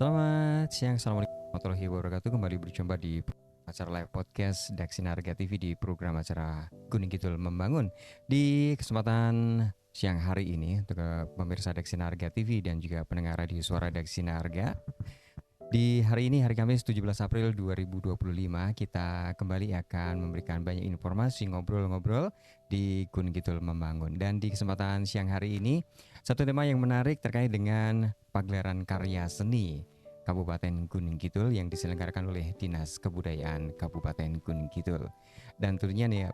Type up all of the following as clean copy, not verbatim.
Selamat siang, Assalamualaikum warahmatullahi wabarakatuh. Kembali berjumpa di acara live podcast Daksinarga TV di program acara Gunung Kidul Membangun. Di kesempatan siang hari ini untuk pemirsa Daksinarga TV dan juga pendengar radio suara Daksinarga. Di hari ini, hari Kamis 17 April 2025, kita kembali akan memberikan banyak informasi ngobrol-ngobrol di Gunung Kidul Membangun. Dan di kesempatan siang hari ini, satu tema yang menarik terkait dengan pagelaran karya seni Kabupaten Gunung Kidul yang diselenggarakan oleh Dinas Kebudayaan Kabupaten Gunung Kidul. Dan tentunya nih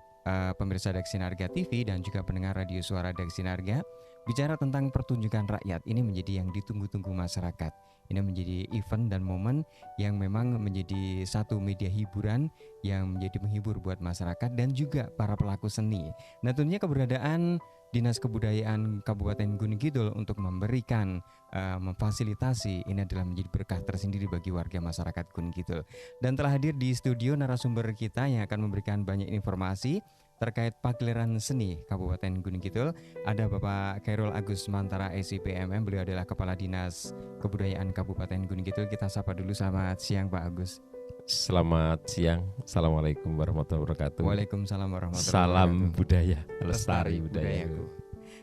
pemirsa Daksinarga TV dan juga pendengar radio suara Daksinarga, bicara tentang pertunjukan rakyat ini menjadi yang ditunggu-tunggu masyarakat. Ini menjadi event dan momen yang memang menjadi satu media hiburan yang menjadi menghibur buat masyarakat dan juga para pelaku seni. Nah, tentunya keberadaan Dinas Kebudayaan Kabupaten Gunung Kidul untuk memberikan memfasilitasi ini adalah menjadi berkah tersendiri bagi warga masyarakat Gunung Kidul. Dan telah hadir di studio narasumber kita yang akan memberikan banyak informasi terkait pagelaran seni Kabupaten Gunung Kidul. Ada Bapak Khairul Agus Mantara SIPMM, beliau adalah Kepala Dinas Kebudayaan Kabupaten Gunung Kidul. Kita sapa dulu, selamat siang Pak Agus. Selamat siang, Assalamualaikum warahmatullahi wabarakatuh. Waalaikumsalam warahmatullahi Salam wabarakatuh. budaya, lestari budaya.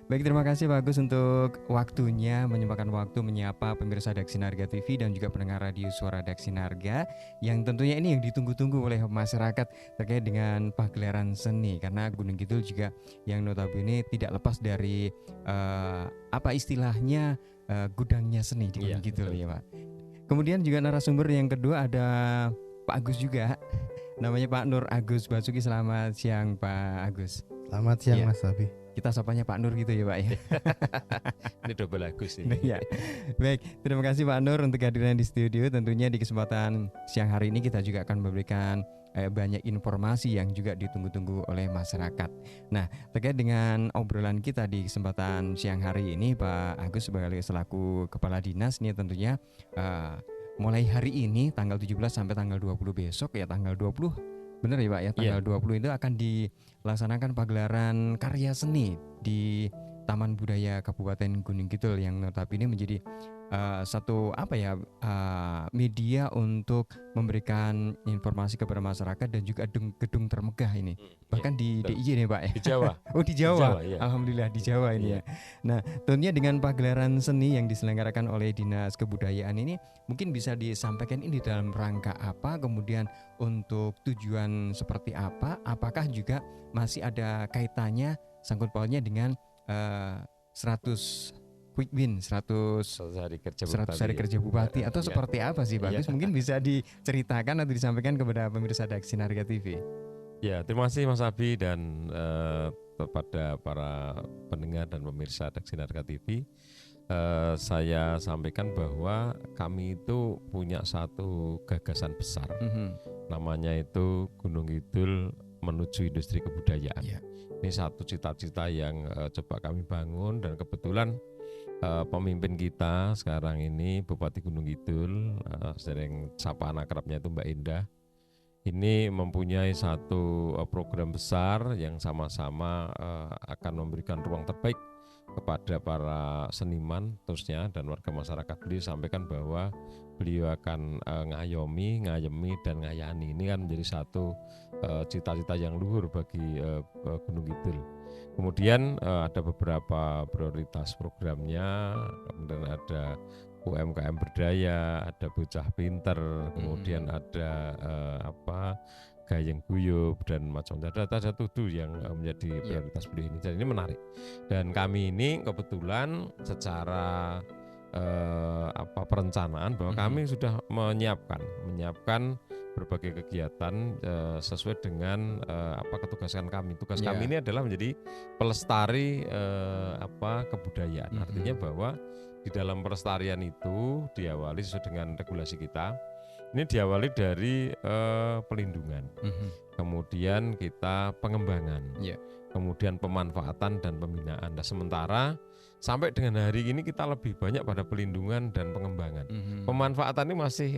Baik, terima kasih Pak Agus untuk waktunya, menyempatkan waktu menyapa pemirsa Daksinarga TV dan juga pendengar radio suara Daksinarga yang tentunya ini yang ditunggu-tunggu oleh masyarakat terkait dengan pagelaran seni, karena Gunung Kidul juga yang notabene tidak lepas dari apa istilahnya gudangnya seni di Gunung Kidul ya Pak. Kemudian juga narasumber yang kedua ada Pak Agus juga, namanya Pak Nur Agus Basuki. Selamat siang Pak Agus. Selamat siang Mas Abi. Kita sapanya Pak Nur gitu ya Pak ya. Ini double Agus ini. Ya. Baik, terima kasih Pak Nur untuk kehadiran di studio. Tentunya di kesempatan siang hari ini kita juga akan memberikan banyak informasi yang juga ditunggu-tunggu oleh masyarakat. Nah, terkait dengan obrolan kita di kesempatan siang hari ini, Pak Agus sebagai selaku Kepala Dinas nih tentunya mulai hari ini tanggal 17 sampai tanggal 20 besok ya, tanggal 20 benar ya Pak ya, tanggal 20 itu akan dilaksanakan pagelaran karya seni di Taman Budaya Kabupaten Gunung Kidul yang notabene menjadi satu media untuk memberikan informasi kepada masyarakat dan juga gedung termegah ini. Bahkan di DIY nih Pak ya. Di Jawa. Oh di Jawa. Ya. Alhamdulillah di Jawa ini ya. Nah, tentunya dengan pagelaran seni yang diselenggarakan oleh Dinas Kebudayaan ini mungkin bisa disampaikan ini dalam rangka apa, kemudian untuk tujuan seperti apa, apakah juga masih ada kaitannya sangkut pautnya dengan 100 quick win, 100 hari kerja 100 hari kerja bupati atau seperti apa sih Bagus? Mungkin bisa diceritakan atau disampaikan kepada pemirsa Daksinarga TV. Ya, terima kasih Mas Abi dan kepada para pendengar dan pemirsa Daksinarga TV. Saya sampaikan bahwa kami itu punya satu gagasan besar, namanya itu Gunung Kidul menuju industri kebudayaan. Ini satu cita-cita yang coba kami bangun, dan kebetulan pemimpin kita sekarang ini Bupati Gunung Kidul, sering sapaan akrabnya itu Mbak Indah, ini mempunyai satu program besar yang sama-sama akan memberikan ruang terbaik kepada para seniman terusnya dan warga masyarakat. Beliau sampaikan bahwa beliau akan ngayemi dan ngayani. Ini kan menjadi satu cita-cita yang luhur bagi Gunung Kidul. Kemudian ada beberapa prioritas programnya, kemudian ada UMKM berdaya, ada bocah pinter, kemudian ada gayeng guyub dan macam ada tujuh yang menjadi prioritas beliau ini. Dan ini menarik. Dan kami ini kebetulan secara perencanaan bahwa kami sudah menyiapkan berbagai kegiatan sesuai dengan ketugasan kami. Tugas kami ini adalah menjadi pelestari kebudayaan. Artinya bahwa di dalam pelestarian itu diawali sesuai dengan regulasi kita. Ini diawali dari pelindungan, kemudian kita pengembangan, kemudian pemanfaatan dan pembinaan. Nah, sementara sampai dengan hari ini kita lebih banyak pada pelindungan dan pengembangan. Pemanfaatan ini masih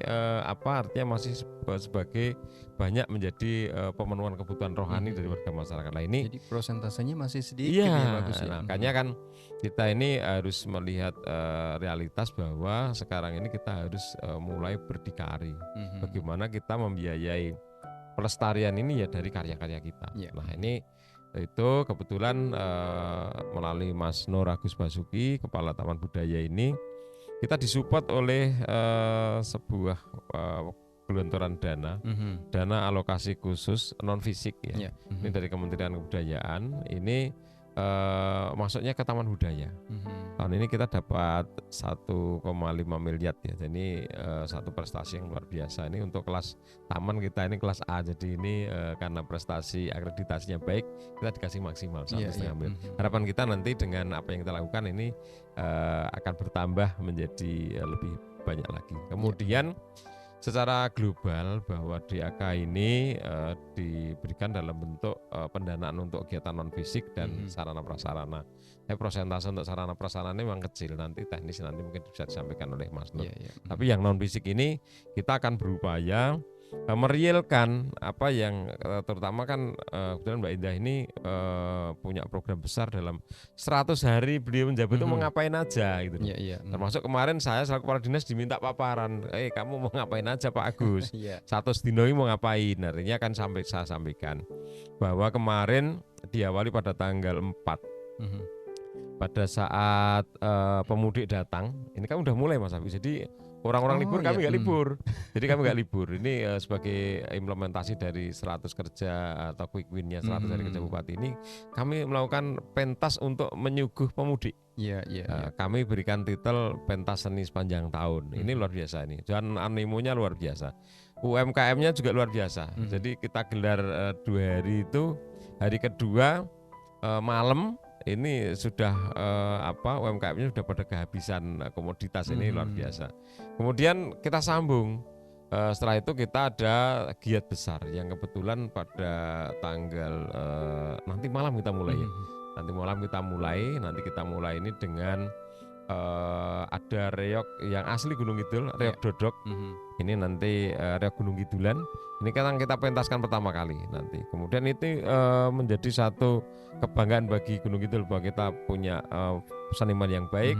artinya masih sebagai banyak menjadi pemenuhan kebutuhan rohani dari warga masyarakat. Nah ini jadi prosentasenya masih sedikit ya bagus ya. makanya kan kita ini harus melihat realitas bahwa sekarang ini kita harus mulai berdikari. Bagaimana kita membiayai pelestarian ini ya dari karya-karya kita. Nah ini itu kebetulan melalui Mas Nur Agus Basuki, Kepala Taman Budaya ini, kita disupport oleh sebuah gelontoran dana alokasi khusus non fisik ya. Ini dari Kementerian Kebudayaan. Ini masuknya ke Taman Budaya. Tahun ini kita dapat 1,5 miliar ya. Jadi satu prestasi yang luar biasa. Ini untuk kelas taman kita ini kelas A. Jadi ini karena prestasi akreditasinya baik, kita dikasih maksimal 1,5 miliar. Harapan kita nanti dengan apa yang kita lakukan ini akan bertambah menjadi lebih banyak lagi. Kemudian secara global bahwa DAK ini diberikan dalam bentuk pendanaan untuk kegiatan non fisik dan sarana prasarana. Prosentase untuk sarana prasarana ini memang kecil, nanti teknis nanti mungkin bisa disampaikan oleh Mas Nur. Tapi yang non fisik ini kita akan berupaya merealkan apa yang terutama kan kebetulan Mbak Indah ini punya program besar dalam 100 hari beliau menjabat itu mau ngapain aja gitu. Termasuk kemarin saya selaku kepala dinas diminta paparan, kamu mau ngapain aja Pak Agus, 100 dino ini mau ngapain. Artinya kan saya sampaikan bahwa kemarin diawali pada tanggal 4 pada saat pemudik datang, ini kan udah mulai Mas Abi. Jadi orang-orang libur kami nggak libur. Jadi kami nggak libur. Ini sebagai implementasi dari 100 kerja atau quick win-nya 100 hari kerja bupati ini, kami melakukan pentas untuk menyuguh pemudik. Kami berikan titel pentas seni sepanjang tahun. Ini luar biasa ini. Dan animonya luar biasa. UMKM-nya juga luar biasa. Jadi kita gelar 2 hari itu. Hari kedua malam ini sudah UMKM-nya sudah pada kehabisan komoditas. Ini luar biasa. Kemudian kita sambung. Setelah itu kita ada giat besar yang kebetulan pada tanggal nanti malam kita mulai ya. Nanti kita mulai ini dengan ada reok yang asli Gunung Kidul, reok dodok. Ini nanti reok Gunung Kidulan. Ini kan kita pentaskan pertama kali nanti. Kemudian itu menjadi satu kebanggaan bagi Gunung Kidul bahwa kita punya seniman yang baik,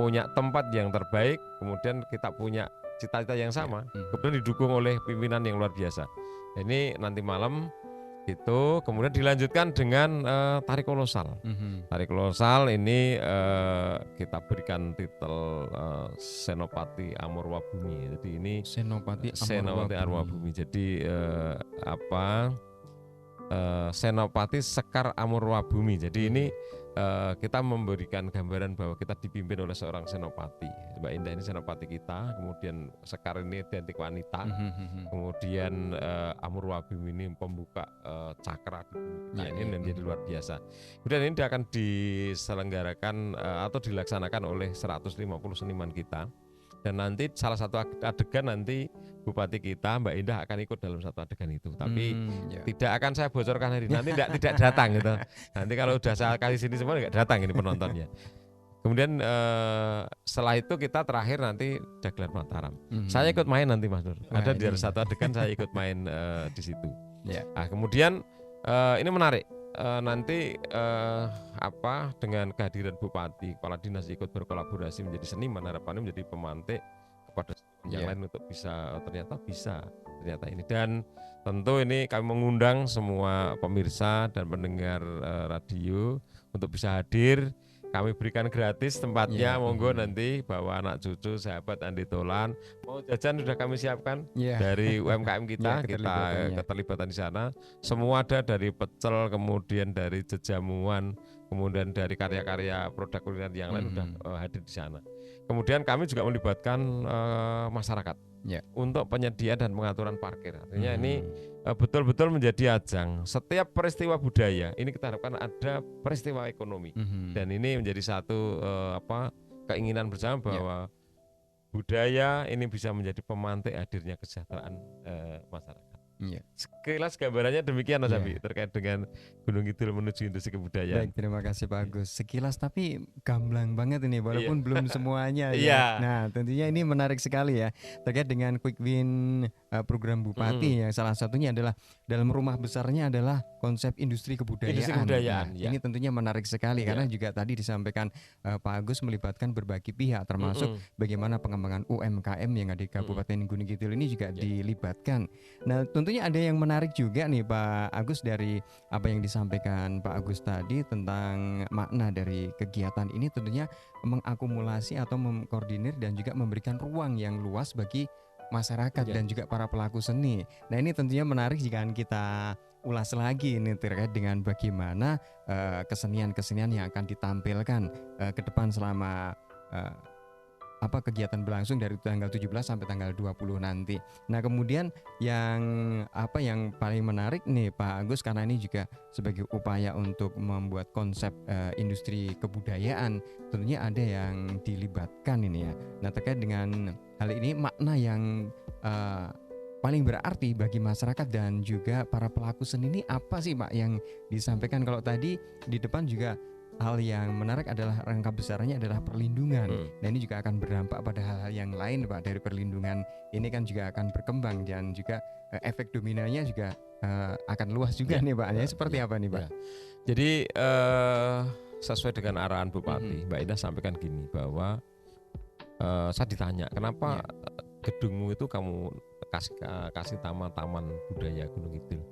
punya tempat yang terbaik, kemudian kita punya cita-cita yang sama. Kemudian didukung oleh pimpinan yang luar biasa. Ini nanti malam itu kemudian dilanjutkan dengan tari kolosal. Tari kolosal ini kita berikan titel Senopati Amurwabumi. Jadi ini Senopati Amurwabumi. Jadi Senopati Sekar Amurwabumi. Jadi ini kita memberikan gambaran bahwa kita dipimpin oleh seorang senopati. Mbak Indah ini senopati kita, kemudian Sekar ini identik wanita, kemudian Amurwabumi ini pembuka cakra di bumi kita. Ini menjadi luar biasa. Kemudian ini akan diselenggarakan atau dilaksanakan oleh 150 seniman kita. Dan nanti salah satu adegan nanti bupati kita Mbak Indah akan ikut dalam satu adegan itu. Tapi tidak akan saya bocorkan hari nanti tidak datang gitu. Nanti kalau udah saya kasih sini semua nggak datang ini penontonnya. Kemudian setelah itu kita terakhir nanti Daglan Mataram. Saya ikut main nanti Mas Nur. Ada di satu adegan saya ikut main di situ. Nah, kemudian ini menarik. Nanti dengan kehadiran bupati, kepala dinas ikut berkolaborasi menjadi seniman, harapannya menjadi pemantik kepada yang lain untuk ternyata ini. Dan tentu ini kami mengundang semua pemirsa dan pendengar radio untuk bisa hadir. Kami berikan gratis tempatnya, monggo nanti bawa anak cucu, sahabat Andi Tolan. Mau jajan sudah kami siapkan dari UMKM kita, keterlibatan di sana. Semua ada dari pecel, kemudian dari jajamuan, kemudian dari karya-karya produk kuliner yang lain sudah hadir di sana. Kemudian kami juga melibatkan masyarakat untuk penyediaan dan pengaturan parkir. Artinya ini betul-betul menjadi ajang. Setiap peristiwa budaya ini kita harapkan ada peristiwa ekonomi. Dan ini menjadi satu keinginan bersama bahwa budaya ini bisa menjadi pemantik hadirnya kesejahteraan masyarakat. Iya. Sekilas gambarannya demikian Mas Iya. Abi terkait dengan Gunung Kidul menuju industri kebudayaan. Baik, terima kasih Pak Agus. Sekilas tapi gamblang banget ini, Iya. walaupun belum semuanya ya. Iya. Nah, tentunya ini menarik sekali ya terkait dengan quick win program Mm-mm. Bupati yang salah satunya adalah dalam rumah besarnya adalah konsep industri kebudayaan. Industri Nah, kebudayaan, ya. ini tentunya menarik sekali Iya. karena juga tadi disampaikan Pak Agus melibatkan berbagai pihak termasuk Mm-mm. bagaimana pengembangan UMKM yang ada di Kabupaten Gunung Kidul ini juga Ya. dilibatkan. Nah, tentunya ada yang menarik juga nih Pak Agus dari apa yang disampaikan Pak Agus tadi tentang makna dari kegiatan ini, tentunya mengakumulasi atau mengkoordinir dan juga memberikan ruang yang luas bagi masyarakat Ya. dan juga para pelaku seni. Nah, ini tentunya menarik jika kita ulas lagi ini terkait dengan bagaimana kesenian-kesenian yang akan ditampilkan ke depan selama kegiatan berlangsung dari tanggal 17 sampai tanggal 20 nanti. Nah, kemudian yang paling menarik nih Pak Agus, karena ini juga sebagai upaya untuk membuat konsep industri kebudayaan, tentunya ada yang dilibatkan ini ya. Nah, terkait dengan hal ini, makna yang paling berarti bagi masyarakat dan juga para pelaku seni ini apa sih Pak yang disampaikan? Kalau tadi di depan juga hal yang menarik adalah rangka besarnya adalah perlindungan. Nah, ini juga akan berdampak pada hal-hal yang lain Pak. Dari perlindungan ini kan juga akan berkembang dan juga efek dominanya juga akan luas juga nih Pak. Ya, seperti apa nih Pak? Ya. Jadi sesuai dengan arahan Bupati, Mbak Indah sampaikan gini bahwa saya ditanya kenapa gedungmu itu kamu kasih taman budaya Gunung Kidul.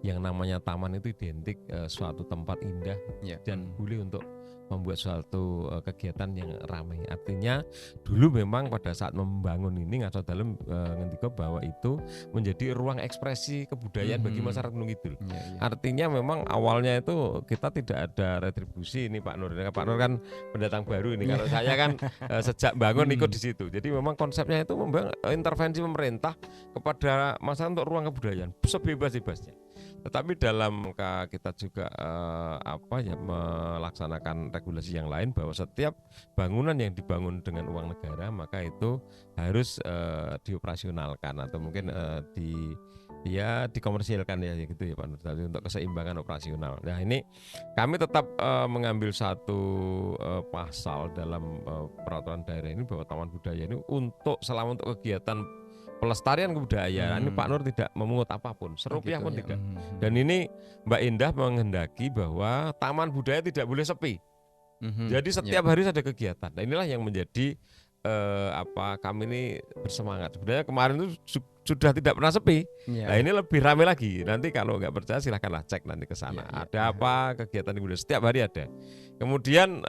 Yang namanya taman itu identik suatu tempat indah dan boleh untuk membuat suatu kegiatan yang ramai. Artinya dulu memang pada saat membangun ini Ngaso Dalem ngendika bahwa itu menjadi ruang ekspresi kebudayaan bagi masyarakat Gunung Kidul. Artinya memang awalnya itu kita tidak ada retribusi ini Pak Nur. Pak Nur kan pendatang baru ini. Kalau saya kan sejak bangun ikut di situ. Jadi memang konsepnya itu memang intervensi pemerintah kepada masyarakat untuk ruang kebudayaan sebebas-bebasnya. Tetapi dalam kita juga melaksanakan regulasi yang lain bahwa setiap bangunan yang dibangun dengan uang negara maka itu harus dioperasionalkan atau mungkin dikomersilkan ya gitu ya Pak Nur, untuk keseimbangan operasional. Nah, ini kami tetap mengambil satu pasal dalam peraturan daerah ini bahwa taman budaya ini selama untuk kegiatan pelestarian kebudayaan ini Pak Nur tidak memungut apapun, serupiah pun tidak. Dan ini Mbak Indah menghendaki bahwa taman budaya tidak boleh sepi. Jadi setiap hari ada kegiatan. Nah, inilah yang menjadi kami ini bersemangat. Sebenarnya kemarin itu sudah tidak pernah sepi. Nah, ini lebih ramai lagi. Nanti kalau nggak percaya silahkanlah cek nanti ke sana. Ada apa kegiatan di budaya setiap hari ada. Kemudian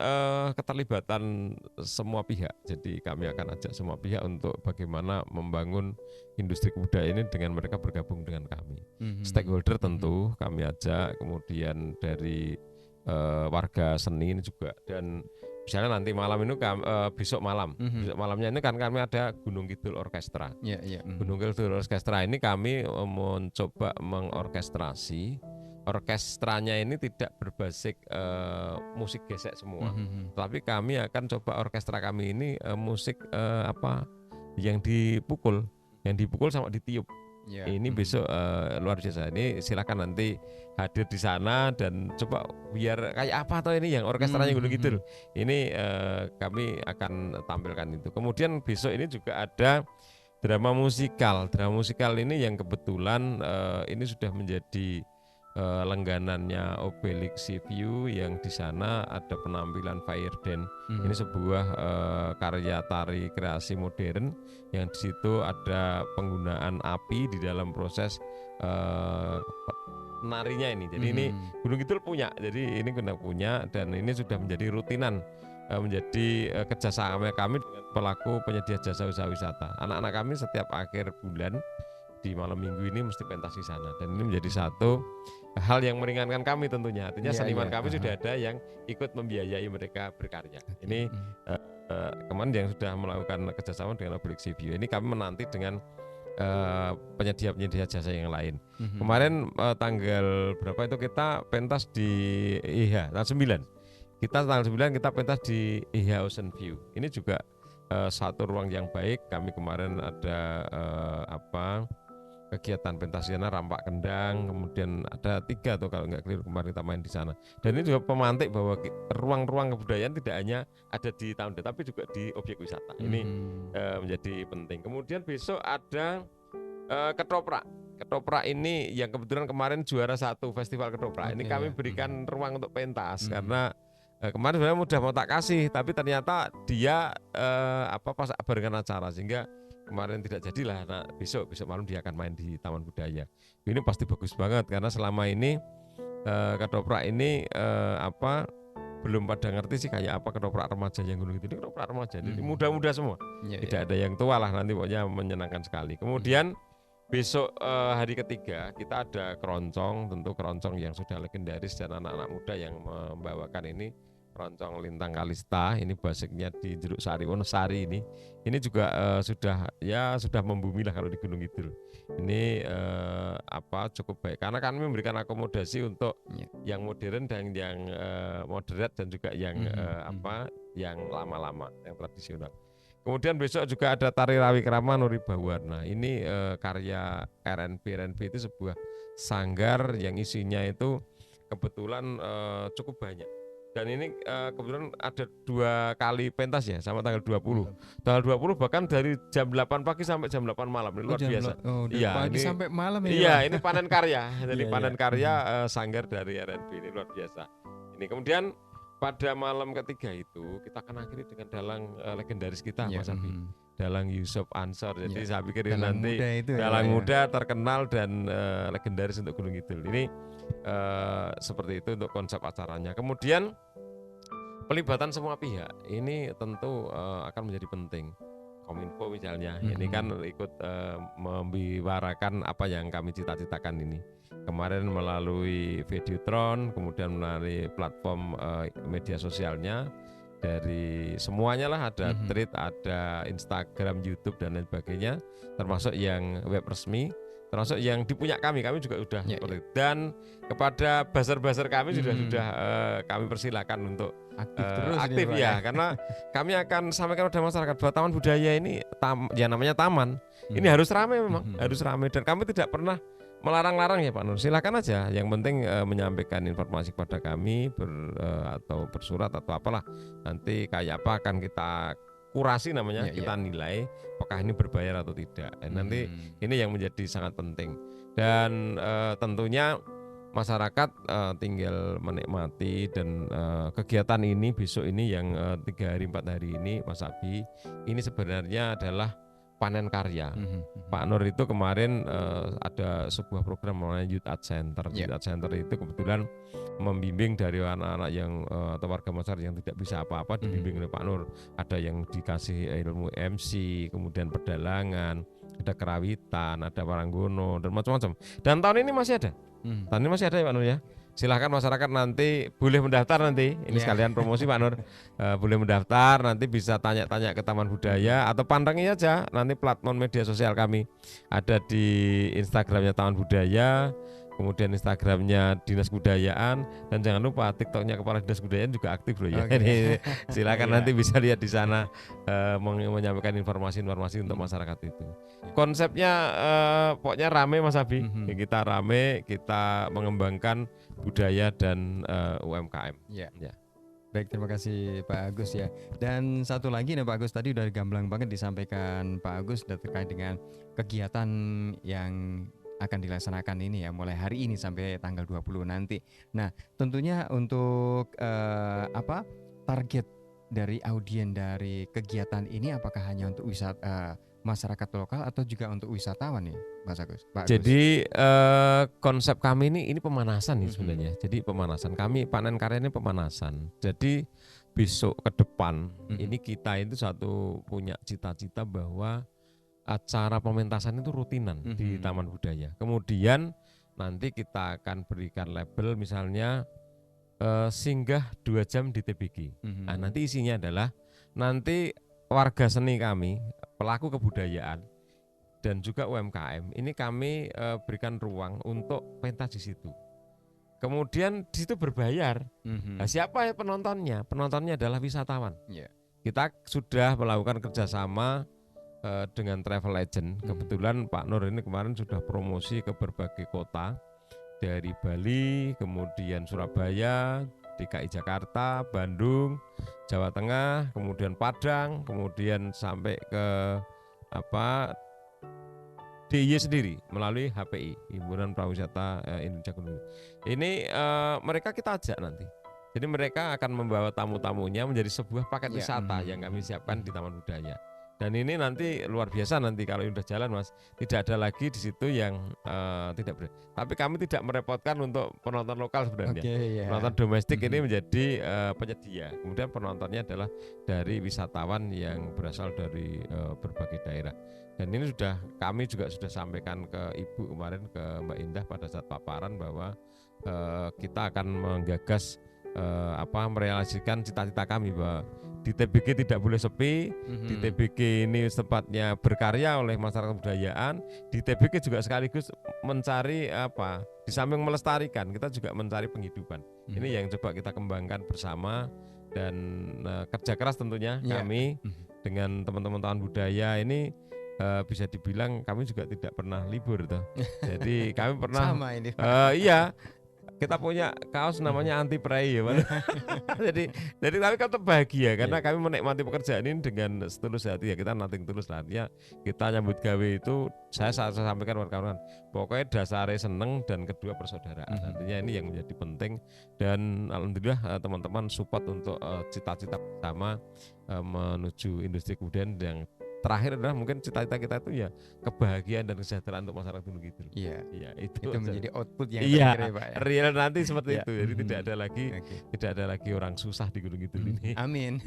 keterlibatan semua pihak. Jadi kami akan ajak semua pihak untuk bagaimana membangun industri kebudayaan ini dengan mereka bergabung dengan kami. Stakeholder tentu kami ajak, kemudian dari warga seni ini juga, dan misalnya nanti malam ini besok malamnya ini kan kami ada Gunung Kidul Orkestra. Gunung Kidul Orkestra ini kami mencoba mengorkestrasi. Orkestranya ini tidak berbasis musik gesek semua, tapi kami akan coba orkestra kami ini musik yang dipukul sama ditiup. Ini besok luar biasa. Ini silakan nanti hadir di sana dan coba biar kayak apa atau ini yang orkestranya Gunung Kidul. Ini kami akan tampilkan itu. Kemudian besok ini juga ada drama musikal. Drama musikal ini yang kebetulan ini sudah menjadi langganannya Obelix Sea View, yang di sana ada penampilan Fire Dance. Ini sebuah karya tari kreasi modern yang di situ ada penggunaan api di dalam proses narinya ini. Jadi ini Gunung Kidul punya. Jadi ini Gunung punya dan ini sudah menjadi rutinan, menjadi kerjasama kami dengan pelaku penyedia jasa usaha wisata. Anak-anak kami setiap akhir bulan di malam minggu ini mesti pentas di sana, dan ini menjadi satu hal yang meringankan kami tentunya. Artinya seniman kami sudah ada yang ikut membiayai mereka berkarya. Ini kemarin yang sudah melakukan kerjasama dengan Obelix Sea View. Ini kami menanti dengan penyedia jasa yang lain. Kemarin tanggal berapa itu kita pentas di tanggal 9. Kita tanggal 9 kita pentas di Ocean View. Ini juga satu ruang yang baik. Kami kemarin ada kegiatan pentas sirena, rampak kendang, kemudian ada 3 tuh kalau nggak keliru kemarin kita main di sana. Dan ini juga pemantik bahwa ruang-ruang kebudayaan tidak hanya ada di Tawon tapi juga di objek wisata. Ini menjadi penting. Kemudian besok ada ketoprak. Ketoprak ini yang kebetulan kemarin juara 1 festival ketoprak. Ini kami berikan ruang untuk pentas karena kemarin sebenarnya udah mau tak kasih, tapi ternyata dia pas barengan acara sehingga kemarin tidak jadilah. Nah, besok malam dia akan main di Taman Budaya. Ini pasti bagus banget karena selama ini ketoprak ini belum pada ngerti sih kayak apa ketoprak remaja yang Gunung Kidul. Ini ketoprak remaja, jadi muda-muda semua. Tidak ada yang tua lah, nanti pokoknya menyenangkan sekali. Kemudian besok hari ketiga kita ada keroncong, tentu keroncong yang sudah legendaris dan anak-anak muda yang membawakan ini. Keroncong Lintang Kalista, ini basicnya di Jeruk Sari, Wonosari ini. Ini juga sudah membumi lah kalau di Gunung Kidul. Ini cukup baik karena kami memberikan akomodasi untuk yang modern dan yang moderat dan juga yang yang lama-lama, yang tradisional. Kemudian besok juga ada Tari Rawi Krama Nuri Bawarna. Ini karya RNP itu sebuah sanggar yang isinya itu kebetulan cukup banyak. Dan ini kebetulan ada 2 kali pentas ya sama tanggal 20. Tanggal 20 bahkan dari jam 8 pagi sampai jam 8 malam. Ini luar biasa. Pagi ini, sampai malam ini. Iya, ini panen karya. Jadi panen karya sanggar dari RNP ini luar biasa. Ini kemudian pada malam ketiga itu kita akan akhiri dengan dalang legendaris kita Mas Abi. Dalang Yusuf Ansor. Jadi saya pikir nanti dalang muda terkenal dan legendaris untuk Gunung Kidul. Ini seperti itu untuk konsep acaranya. Kemudian pelibatan semua pihak ini tentu akan menjadi penting. Kominfo misalnya, ini kan ikut membicarakan apa yang kami cita-citakan ini. Kemarin melalui Videotron, kemudian melalui platform media sosialnya, dari semuanya lah, ada Thread, ada Instagram, YouTube dan lain sebagainya, termasuk yang web resmi, termasuk yang dipunya kami juga sudah seperti itu. Dan kepada buzzer-buzzer kami sudah kami persilakan untuk aktif ini, ya, karena kami akan sampaikan kepada masyarakat bahwa Taman Budaya ini namanya taman, ini harus ramai memang, harus ramai, dan kami tidak pernah melarang-larang ya Pak Nur, silakan aja, yang penting menyampaikan informasi kepada kami atau bersurat atau apalah, nanti kayak apa akan kita kurasi namanya, kita nilai apakah ini berbayar atau tidak. Nanti ini yang menjadi sangat penting, dan tentunya masyarakat tinggal menikmati dan kegiatan ini besok ini yang 3 hari 4 hari ini Mas Abi, ini sebenarnya adalah panen karya. Pak Nur itu kemarin ada sebuah program namanya Youth Art Center. Youth Art Center itu kebetulan membimbing dari anak-anak yang atau warga masyarakat yang tidak bisa apa-apa, dibimbing oleh Pak Nur. Ada yang dikasih ilmu MC, kemudian pedalangan, ada kerawitan, ada paranggono dan macam-macam. Dan tahun ini masih ada. Tahun ini masih ada ya Pak Nur ya. Silahkan masyarakat nanti boleh mendaftar nanti. Ini sekalian promosi Pak Nur. Boleh mendaftar, nanti bisa tanya-tanya ke Taman Budaya atau pandangi aja nanti platform media sosial kami. Ada di Instagramnya Taman Budaya, kemudian Instagramnya Dinas Kebudayaan, dan jangan lupa TikToknya Kepala Dinas Kebudayaan juga aktif loh ya. Silakan nanti bisa lihat di sana menyampaikan informasi-informasi untuk masyarakat itu. Konsepnya pokoknya rame Mas Abi. Kita rame, kita mengembangkan budaya dan UMKM. Baik, terima kasih Pak Agus ya. Dan satu lagi nih Pak Agus, tadi udah gamblang banget disampaikan Pak Agus terkait dengan kegiatan yang akan dilaksanakan ini ya, mulai hari ini sampai tanggal 20 nanti. Nah, tentunya untuk target dari audien dari kegiatan ini apakah hanya untuk masyarakat lokal atau juga untuk wisatawan nih, Mas Agus? Jadi konsep kami ini pemanasan nih sebenarnya. Jadi pemanasan kami, panen karya ini pemanasan. Jadi besok ke depan ini kita itu punya cita-cita bahwa acara pementasan itu rutinan di Taman Budaya. Kemudian nanti kita akan berikan label misalnya singgah 2 jam di TBG. Nah, nanti isinya adalah nanti warga seni kami, pelaku kebudayaan dan juga UMKM, ini kami berikan ruang untuk pentas di situ. Kemudian di situ berbayar. Nah, siapa ya penontonnya? Penontonnya adalah wisatawan. Kita sudah melakukan kerjasama dengan travel agent. Kebetulan Pak Nur ini kemarin sudah promosi ke berbagai kota, dari Bali, kemudian Surabaya, DKI Jakarta, Bandung, Jawa Tengah, kemudian Padang, kemudian sampai ke DIY sendiri melalui HPI, Himpunan Prawisata Indonesia Gunung. Ini mereka kita ajak nanti. Jadi mereka akan membawa tamu-tamunya menjadi sebuah paket wisata yang kami siapkan di Taman Budaya. Dan ini nanti luar biasa nanti kalau ini udah jalan, Mas. Tidak ada lagi di situ yang tidak benar. Tapi kami tidak merepotkan untuk penonton lokal sebenarnya. Penonton domestik ini menjadi penyedia. Kemudian penontonnya adalah dari wisatawan yang berasal dari berbagai daerah. Dan ini kami juga sudah sampaikan ke Ibu kemarin, ke Mbak Indah pada saat paparan bahwa kita akan menggagas merealisasikan cita-cita kami bahwa di TBG tidak boleh sepi. Di TBG ini tempatnya berkarya oleh masyarakat kebudayaan. Di TBG juga sekaligus mencari di samping melestarikan, kita juga mencari penghidupan. Ini yang coba kita kembangkan bersama, dan kerja keras tentunya kami dengan teman-teman Taman Budaya ini bisa dibilang kami juga tidak pernah libur tuh. Jadi kami pernah sama ini, iya. Kita punya kaos namanya anti prei ya, Pak. jadi kami kan bahagia karena kami menikmati pekerjaan ini dengan setulus hati ya. Kita nothing tulus lah ya. Kita nyambut gawe itu saya sampaikan kawan-kawan. Pokoknya dasarnya seneng dan kedua persaudaraan. Artinya ini yang menjadi penting, dan alhamdulillah teman-teman support untuk cita-cita bersama menuju industri kebudayaan. Yang terakhir adalah mungkin cita-cita kita itu ya kebahagiaan dan kesejahteraan untuk masyarakat Gunung Kidul. Iya. Itu menjadi output yang terakhir ya, Pak. Real nanti seperti itu. Jadi tidak ada lagi orang susah di Gunung Kidul ini. Amin.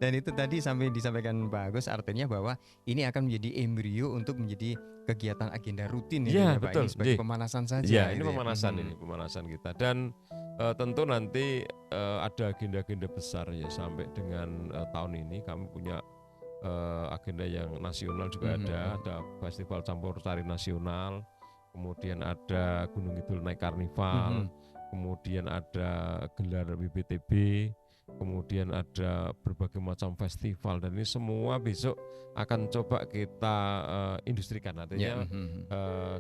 Dan itu tadi sampai disampaikan Pak Agus, artinya bahwa ini akan menjadi embrio untuk menjadi kegiatan agenda rutin ya, Pak. Betul. Ini sebagai pemanasan saja. Iya, ini pemanasan ini, pemanasan kita. Dan tentu nanti ada agenda-agenda besar ya sampai dengan tahun ini kami punya agenda yang nasional juga ada festival campur tari nasional, kemudian ada Gunung Kidul naik karnival, kemudian ada gelar BBTB, kemudian ada berbagai macam festival, dan ini semua besok akan coba kita industrikan. Artinya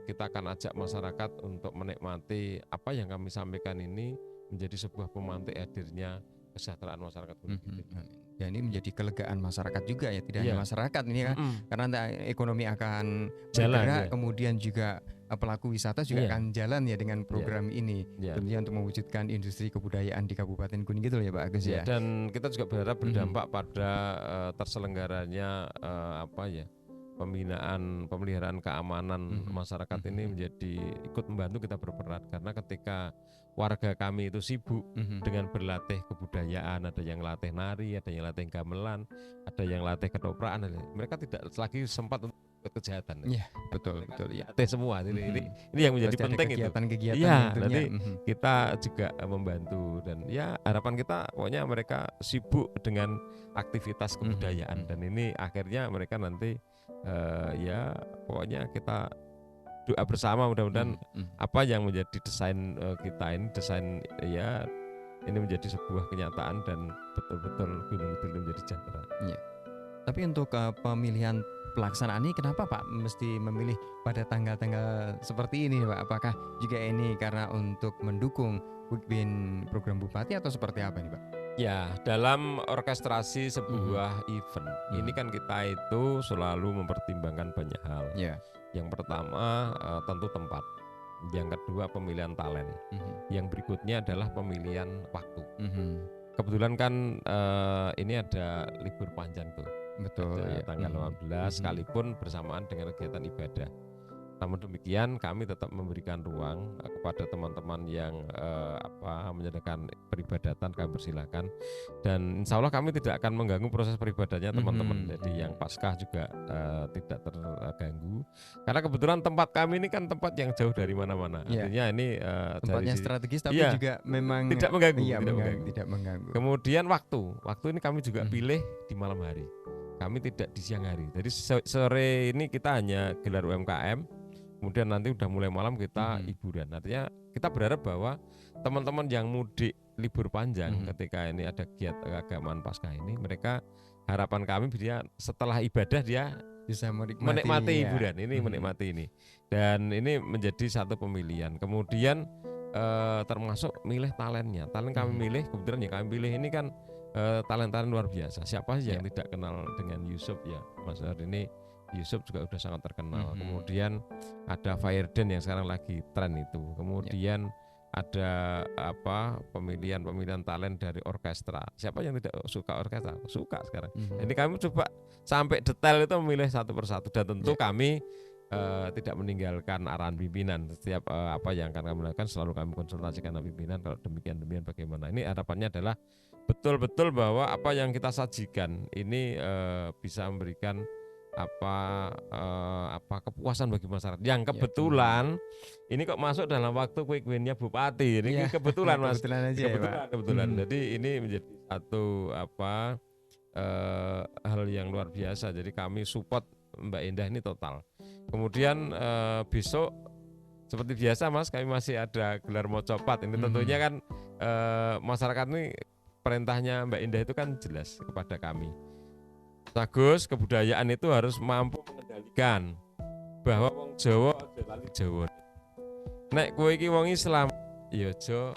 kita akan ajak masyarakat untuk menikmati apa yang kami sampaikan ini menjadi sebuah pemantik hadirnya kesejahteraan masyarakat Gunung Kidul. Dan ini menjadi kelegaan masyarakat juga ya, tidak hanya masyarakat ini kan, karena ekonomi akan bergerak, kemudian juga pelaku wisata juga akan jalan ya dengan program ini, tentunya untuk mewujudkan industri kebudayaan di Kabupaten Gunung Kidul ya Pak Agus ya. Dan kita juga berharap berdampak pada terselenggaranya pemeliharaan keamanan masyarakat ini menjadi ikut membantu kita berperan, karena ketika warga kami itu sibuk dengan berlatih kebudayaan, ada yang latih nari, ada yang latih gamelan, ada yang latih ketoprak, mereka tidak lagi sempat untuk kejahatan. Iya, betul ya. Latih semua. Ini yang menjadi penting itu. Kegiatan-kegiatan nanti kita juga membantu, dan ya harapan kita pokoknya mereka sibuk dengan aktivitas kebudayaan, dan ini akhirnya mereka nanti pokoknya kita doa bersama mudah-mudahan apa yang menjadi desain kita ini, ini menjadi sebuah kenyataan dan betul-betul Gunung Kidul menjadi sejahtera. Tapi untuk pemilihan pelaksanaan ini kenapa Pak mesti memilih pada tanggal-tanggal seperti ini Pak? Apakah juga ini karena untuk mendukung Weekbin program Bupati atau seperti apa nih Pak? Ya, dalam orkestrasi sebuah event ini kan kita itu selalu mempertimbangkan banyak hal. Yang pertama tentu tempat, yang kedua pemilihan talent, yang berikutnya adalah pemilihan waktu. Kebetulan kan ini ada libur panjang tuh, betul, tanggal 15 sekalipun bersamaan dengan kegiatan ibadah. Namun demikian kami tetap memberikan ruang kepada teman-teman yang menyediakan peribadatan, kami persilahkan, dan insya Allah kami tidak akan mengganggu proses peribadahnya teman-teman. Jadi yang Paskah juga tidak terganggu, karena kebetulan tempat kami ini kan tempat yang jauh dari mana-mana. Artinya ini tempatnya strategis tapi juga memang tidak mengganggu, tidak mengganggu. Kemudian waktu ini kami juga pilih di malam hari, kami tidak di siang hari. Jadi sore ini kita hanya gelar UMKM, kemudian nanti udah mulai malam kita hiburan. Artinya kita berharap bahwa teman-teman yang mudik libur panjang ketika ini ada kegiatan keagamaan Paskah ini, mereka harapan kami dia setelah ibadah dia bisa menikmati ya. hiburan ini, menikmati ini. Dan ini menjadi satu pemilihan. Kemudian termasuk milih talentnya. Talent kami milih, kebetulan ya kami pilih ini kan talent-talent luar biasa. Siapa sih yang tidak kenal dengan Yusuf ya, Mas Har, ini Yusuf juga udah sangat terkenal. Kemudian ada Fairden yang sekarang lagi tren itu. Kemudian ada pemilihan talent dari orkestra. Siapa yang tidak suka orkestra? Suka sekarang. Ini kami coba sampai detail itu memilih satu persatu, dan tentu kami tidak meninggalkan arahan pimpinan. Setiap apa yang akan kami lakukan selalu kami konsultasikan dengan pimpinan. Kalau demikian bagaimana. Ini harapannya adalah betul-betul bahwa apa yang kita sajikan ini bisa memberikan kepuasan bagi masyarakat. Yang kebetulan ini kok masuk dalam waktu quick win-nya Bupati. Ini kebetulan Mas. Kebetulan. Jadi ini menjadi satu hal yang luar biasa. Jadi kami support Mbak Indah ini total. Kemudian besok seperti biasa Mas, kami masih ada gelar mocopat. Ini tentunya kan masyarakat ini perintahnya Mbak Indah itu kan jelas kepada kami. Bagus, kebudayaan itu harus mampu mengendalikan bahwa wong Jawa aja lali Jawa. Nek kowe iki wong Islam, ya aja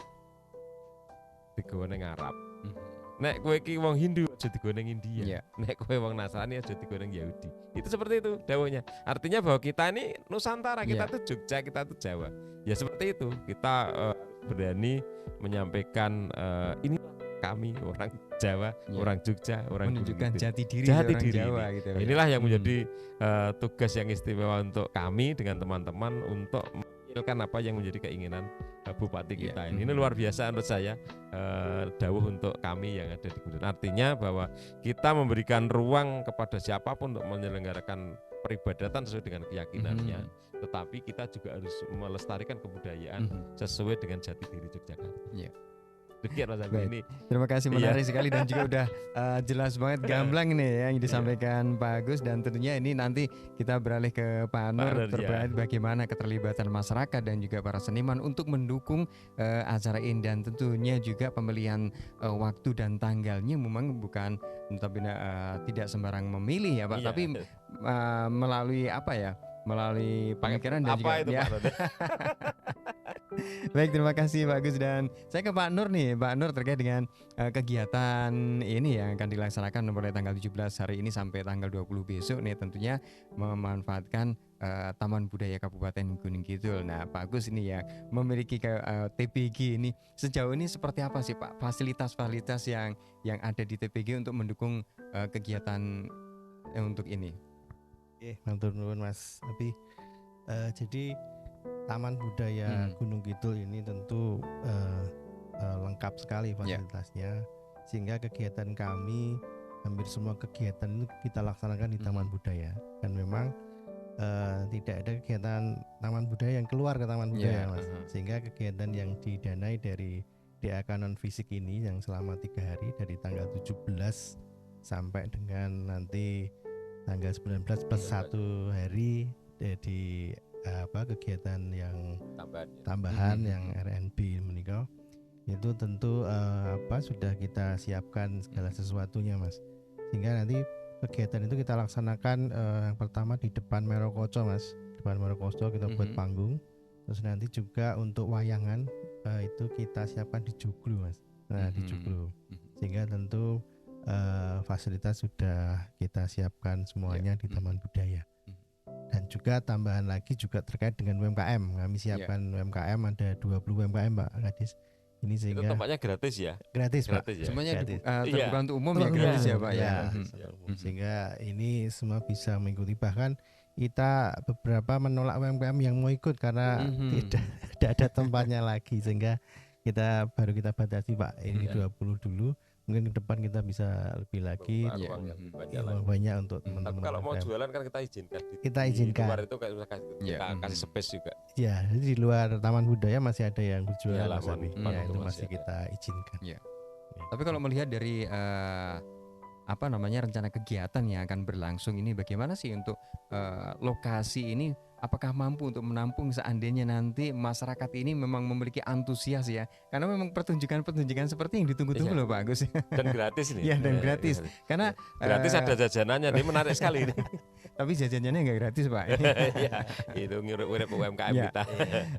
digone Arab. Nek kowe iki wong Hindu aja digone India. Nek kowe wong Nasrani aja digone Yahudi. Itu seperti itu dawuhnya. Artinya bahwa kita ini Nusantara, kita tuh Jogja, kita tuh Jawa. Ya seperti itu. Kita berani menyampaikan ini kami orang Jawa, orang Jogja, orang menunjukkan jati diri Jawa gitu. Inilah yang menjadi tugas yang istimewa untuk kami dengan teman-teman untuk mewakilkan apa yang menjadi keinginan Bupati kita ini. Ini luar biasa menurut saya dawuh untuk kami yang ada di Gudul. Artinya bahwa kita memberikan ruang kepada siapapun untuk menyelenggarakan peribadatan sesuai dengan keyakinannya, tetapi kita juga harus melestarikan kebudayaan sesuai dengan jati diri Yogyakarta. Ini. Terima kasih, menarik sekali dan juga udah jelas banget, gamblang nih yang disampaikan Pak Agus. Dan tentunya ini nanti kita beralih ke Pak Nur terkait bagaimana keterlibatan masyarakat dan juga para seniman untuk mendukung acara ini, dan tentunya juga pemilihan waktu dan tanggalnya memang bukan tidak sembarang memilih ya Pak, tapi melalui melalui pemikiran dan juga Baik, terima kasih Pak Agus. Dan saya ke Pak Nur nih. Pak Nur, terkait dengan kegiatan ini yang akan dilaksanakan mulai tanggal 17 hari ini sampai tanggal 20 besok nih, tentunya memanfaatkan Taman Budaya Kabupaten Gunung Kidul. Nah Pak Agus ini ya memiliki TPG ini, sejauh ini seperti apa sih Pak fasilitas-fasilitas yang ada di TPG untuk mendukung kegiatan untuk ini? Matur nuwun Mas. Tapi jadi Taman Budaya Gunung Kidul ini tentu lengkap sekali fasilitasnya, sehingga kegiatan kami hampir semua kegiatan itu kita laksanakan di Taman Budaya. Dan memang tidak ada kegiatan Taman Budaya yang keluar ke Taman Budaya Mas. Sehingga kegiatan yang didanai dari DAK non fisik ini yang selama 3 hari dari tanggal 17 sampai dengan nanti tanggal 19 plus 1 hari di kegiatan yang tambahan yang RNB menikah itu tentu sudah kita siapkan segala sesuatunya Mas, sehingga nanti kegiatan itu kita laksanakan yang pertama di depan Merokoco Mas, depan Merokoco kita buat panggung, terus nanti juga untuk wayangan itu kita siapkan di Joglo Mas, di Joglo, sehingga tentu fasilitas sudah kita siapkan semuanya di Taman Budaya. Dan juga tambahan lagi juga terkait dengan UMKM. Kami siapkan UMKM, ada 20 UMKM Pak Kadis. Ini sehingga itu tempatnya gratis ya? Gratis Pak. Ya? Semuanya terbuka untuk umum ya, gratis ya Pak ya. Sehingga ini semua bisa mengikuti, bahkan kita beberapa menolak UMKM yang mau ikut karena tidak ada tempatnya lagi, sehingga kita batasi Pak, ini 20 dulu. Mungkin ke depan kita bisa lebih lagi, banyak untuk teman-teman. Tapi kalau mau jualan kan kita izinkan. Di luar itu kita kasih space juga. Ya, jadi di luar Taman Budaya masih ada yang berjualan Mas Abi. Itu masih kita izinkan. Ya. Tapi kalau melihat dari rencana kegiatan yang akan berlangsung ini, bagaimana sih untuk lokasi ini apakah mampu untuk menampung seandainya nanti masyarakat ini memang memiliki antusias ya, karena memang pertunjukan seperti yang ditunggu-tunggu Iya. loh Pak Agus. Dan gratis ini. Ya, dan gratis. Karena gratis ada jajanannya, ini menarik sekali ini. tapi jajanannya nggak gratis Pak. Ya, itu ngurip UMKM Ya. kita.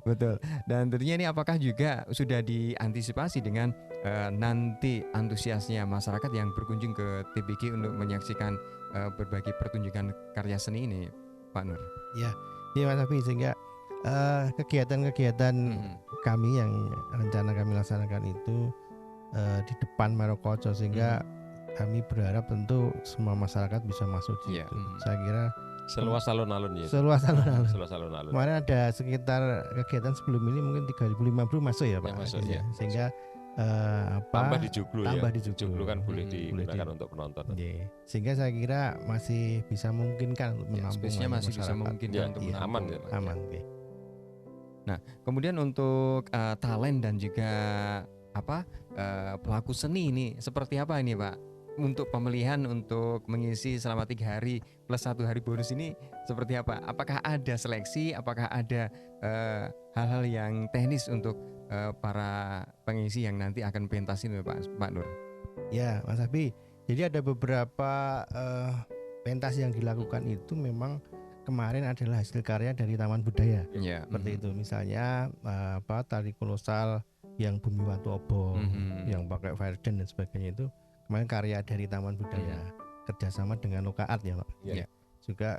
Betul. Dan tentunya ini apakah juga sudah diantisipasi dengan nanti antusiasnya masyarakat yang berkunjung ke TBG untuk menyaksikan berbagai pertunjukan karya seni ini, Pak Nur? Iya Mas Abi, sehingga kegiatan-kegiatan kami yang rencana kami laksanakan itu di depan Marokoco, sehingga kami berharap tentu semua masyarakat bisa masuk di Iya. situ. Saya kira Seluas alun-alun ya. seluas alun-alun. Seluas alun-alun. Kemarin ada sekitar kegiatan sebelum ini mungkin 3.500 masuk ya Pak. Ya, masuk, Iya. ya. Sehingga Tambah di Joglo ya. tambah di Joglo. Joglo kan boleh Boleh digunakan untuk penonton. Iya. Sehingga saya kira masih bisa memungkinkan untuk Ya, menampung space-nya banyak masih bisa masyarakat. memungkinkan Ya, untuk iya, menampung. aman ya, Pak. Aman. Iya. Kemudian untuk talent dan juga pelaku seni ini seperti apa ini Pak? Untuk pemilihan untuk mengisi selama 3 hari plus 1 hari bonus ini seperti apa? Apakah ada seleksi? Apakah ada hal-hal yang teknis untuk para pengisi yang nanti akan pentas ini Pak Nur? Ya, Mas Abi. Jadi ada beberapa pentas yang dilakukan itu memang kemarin adalah hasil karya dari Taman Budaya. Ya, Seperti itu, misalnya tari kolosal yang Bumi Watu Obong, yang pakai fire dance dan sebagainya itu kemarin karya dari Taman Budaya kerjasama dengan Loka Art ya Pak. Ya. Juga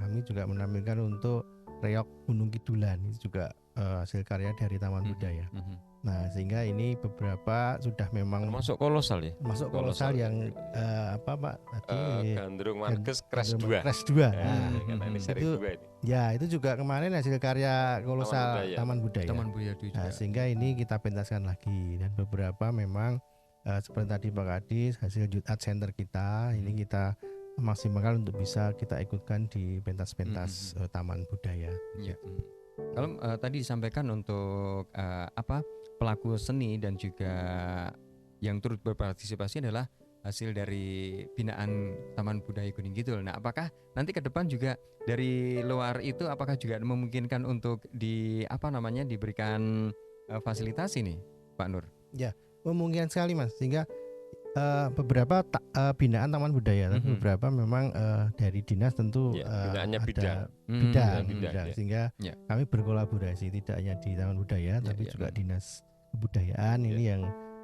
kami juga menampilkan untuk reok Gunung Kidulan, itu juga hasil karya dari Taman Budaya. Nah, sehingga ini beberapa sudah memang Termasuk kolosal ya. masuk kolosal yang Pak tadi Gandrung Markes Crash 2. Crash 2. Karena ini seri Itu- 2 ini. Ya, itu juga kemarin hasil karya kolosal Budaya. Taman Budaya. Taman Budaya juga. Nah, sehingga ini kita pentaskan lagi, dan beberapa memang seperti tadi Pak Kadis, hasil Youth Art Center kita ini kita maksimalkan untuk bisa kita ikutkan di pentas-pentas Taman Budaya. Ya. Kalau tadi disampaikan untuk pelaku seni dan juga yang turut berpartisipasi adalah hasil dari binaan Taman Budaya Gunung Kidul. Nah, apakah nanti ke depan juga dari luar itu apakah juga memungkinkan untuk diberikan fasilitas ini, Pak Nur? Memungkinkan sekali Mas, sehingga beberapa binaan Taman Budaya, tapi beberapa memang dari dinas tentu Ya, binaannya ada bidang. bidang, bidang, ya. sehingga Ya. kami berkolaborasi tidak hanya di Taman Budaya tapi juga dinas kebudayaan ini yang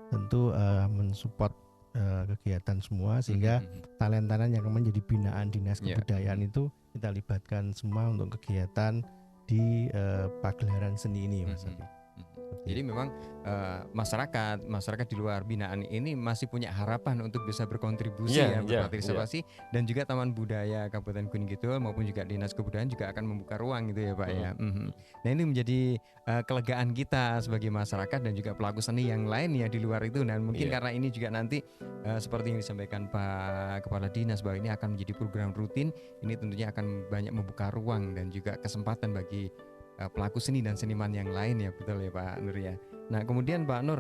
tentu mensupport kegiatan semua, sehingga talent-talent yang akan menjadi binaan dinas Ya. kebudayaan itu kita libatkan semua untuk kegiatan di pagelaran seni ini Mas Abi. Jadi memang masyarakat di luar binaan ini masih punya harapan untuk bisa berkontribusi berpartisipasi, dan juga Taman Budaya Kabupaten Gunung Kidul maupun juga Dinas Kebudayaan juga akan membuka ruang gitu ya Pak ya. Nah, ini menjadi kelegaan kita sebagai masyarakat dan juga pelaku seni yang lain ya di luar itu, dan mungkin karena ini juga nanti seperti yang disampaikan Pak Kepala Dinas bahwa ini akan menjadi program rutin, ini tentunya akan banyak membuka ruang dan juga kesempatan bagi pelaku seni dan seniman yang lain ya, betul ya Pak Nur ya. Nah, kemudian Pak Nur,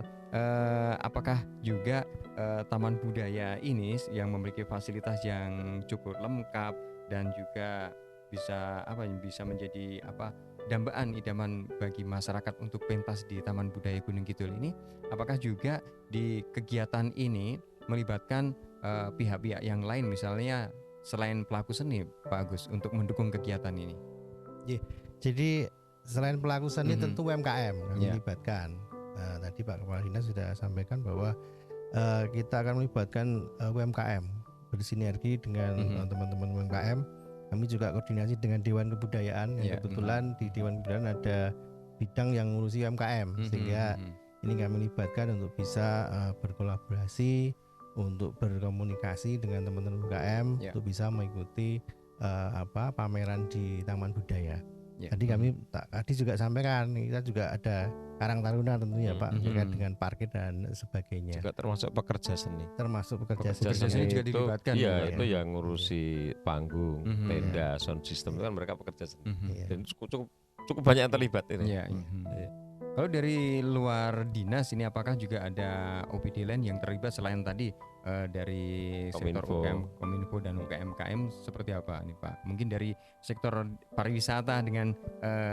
apakah juga Taman Budaya ini yang memiliki fasilitas yang cukup lengkap dan juga bisa menjadi dambaan idaman bagi masyarakat untuk pentas di Taman Budaya Gunung Kidul ini, apakah juga di kegiatan ini melibatkan pihak-pihak yang lain, misalnya selain pelaku seni Pak Agus, untuk mendukung kegiatan ini? Jadi selain pelaku seni tentu UMKM kami Ya. libatkan. Tadi Pak Kepala Dinas sudah sampaikan bahwa kita akan melibatkan UMKM bersinergi dengan teman-teman UMKM. Kami juga koordinasi dengan Dewan Kebudayaan yang kebetulan di Dewan Kebudayaan ada bidang yang ngurusi UMKM, sehingga ini kami libatkan untuk bisa berkolaborasi, untuk berkomunikasi dengan teman-teman UMKM untuk bisa mengikuti pameran di Taman Budaya. Tadi kami tadi juga sampaikan kita juga ada Karang Taruna tentunya Pak, terkait dengan parkir dan sebagainya. Juga termasuk pekerja seni. Termasuk pekerja seni juga itu, dilibatkan. Iya, itu yang ngurusi panggung, tenda, sound system, itu kan mereka pekerja seni. Dan cukup banyak yang terlibat ini. Iya. Kalau dari luar dinas ini apakah juga ada OPD lain yang terlibat selain tadi dari sektor Kominfo. UKM, Kominfo dan UKM seperti apa nih Pak? Mungkin dari sektor pariwisata dengan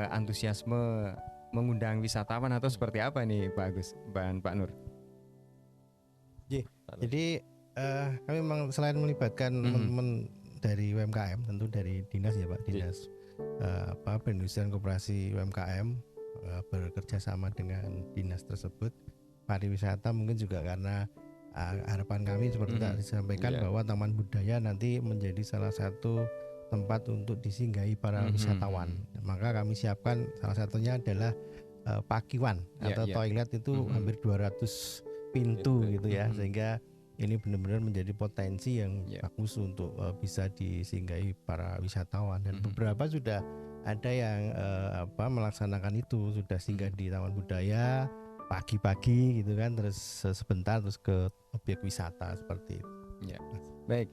antusiasme mengundang wisatawan atau seperti apa nih Pak Agus dan Pak Nur? Jadi kami memang selain melibatkan teman-teman dari UMKM, tentu dari dinas ya Pak, dinas perindustrian koperasi UMKM bekerja sama dengan dinas tersebut. Pariwisata mungkin juga karena harapan kami seperti tadi disampaikan bahwa Taman Budaya nanti menjadi salah satu tempat untuk disinggahi para wisatawan. Maka kami siapkan salah satunya adalah pakiwan atau toilet itu hampir 200 pintu gitu ya, sehingga ini benar-benar menjadi potensi yang bagus untuk bisa disinggahi para wisatawan. Dan beberapa sudah ada yang melaksanakan itu, sudah singgah di Taman Budaya pagi-pagi gitu kan, terus sebentar terus ke objek wisata seperti itu. Ya. Baik,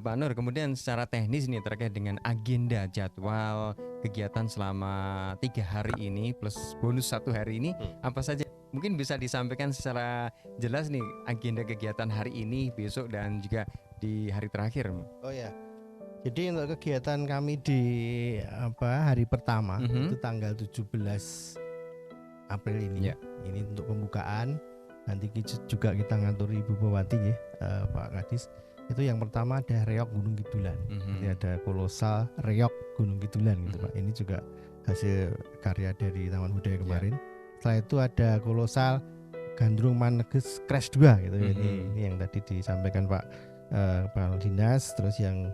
Pak Nur, kemudian secara teknis nih terkait dengan agenda jadwal kegiatan selama 3 hari ini plus bonus 1 hari ini apa saja? Mungkin bisa disampaikan secara jelas nih agenda kegiatan hari ini, besok dan juga di hari terakhir. Oh ya. Jadi untuk kegiatan kami di hari pertama itu tanggal 17 April ini. Ini untuk pembukaan. Nanti juga kita ngatur Ibu Bupati ya, Pak Kadis. Itu yang pertama ada reok Gunung Kidulan. Jadi ada kolosal reok Gunung Kidulan gitu Pak. Ini juga hasil karya dari Taman Budaya kemarin. Setelah itu ada kolosal Gandrung Maneges Crash 2 gitu. Ini yang tadi disampaikan Pak Kepala Dinas. Terus yang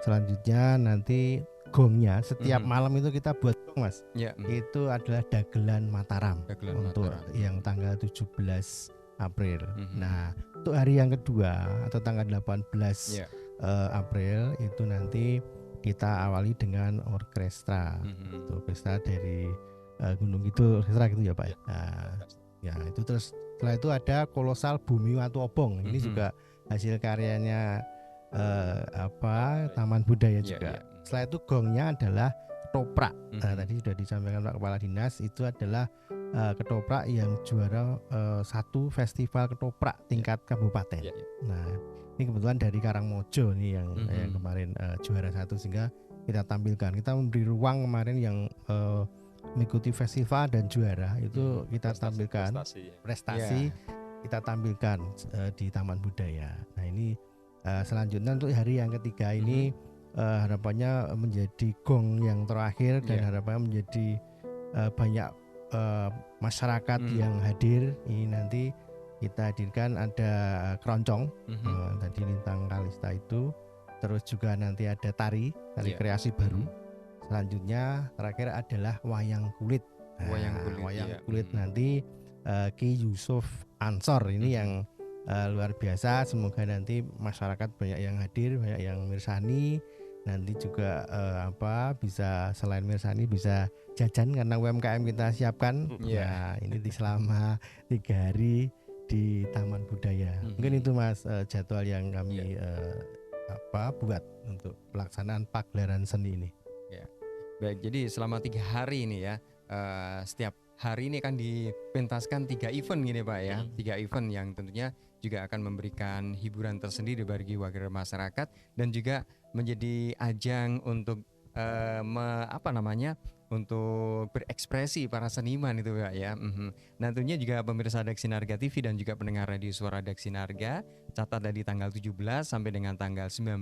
selanjutnya nanti gongnya setiap malam itu kita buat gong Mas. Itu adalah Dagelan Mataram untuk yang tanggal 17 April. Nah, untuk hari yang kedua atau tanggal 18 April itu nanti kita awali dengan orkestra. Orkestra dari Gunung Kidul orkestra gitu ya Pak. Ya itu terus setelah itu ada kolosal Bumi Watu Obong. Ini juga hasil karyanya Taman Budaya juga. Setelah itu gongnya adalah ketoprak. Tadi sudah disampaikan Pak Kepala Dinas, itu adalah ketoprak yang juara 1 festival ketoprak tingkat kabupaten. Nah, ini kebetulan dari Karangmojo nih yang kemarin juara 1, sehingga kita tampilkan. Kita memberi ruang kemarin yang mengikuti festival dan juara itu kita tampilkan prestasi kita tampilkan di Taman Budaya. Nah, ini selanjutnya untuk hari yang ketiga ini harapannya menjadi gong yang terakhir dan harapannya menjadi banyak masyarakat yang hadir. Ini nanti kita hadirkan ada keroncong, tadi Lintang Kalista itu, terus juga nanti ada tari kreasi baru. Selanjutnya terakhir adalah wayang kulit. Wayang kulit nanti Ki Yusuf Ansor ini yang luar biasa. Semoga nanti masyarakat banyak yang hadir, banyak yang mirsani. Nanti juga bisa selain mirsani bisa jajan karena UMKM kita siapkan. Nah, ini selama 3 hari di Taman Budaya. Mungkin itu Mas jadwal yang kami buat untuk pelaksanaan pagelaran seni ini. Baik, jadi selama 3 hari ini ya, setiap hari ini akan dipentaskan 3 event gini Pak ya, 3 event yang tentunya juga akan memberikan hiburan tersendiri bagi warga masyarakat dan juga menjadi ajang untuk untuk berekspresi para seniman itu Pak ya. Nah, tentunya juga pemirsa Daksinarga TV dan juga pendengar radio suara Daksinarga, catat dari tanggal 17 sampai dengan tanggal 19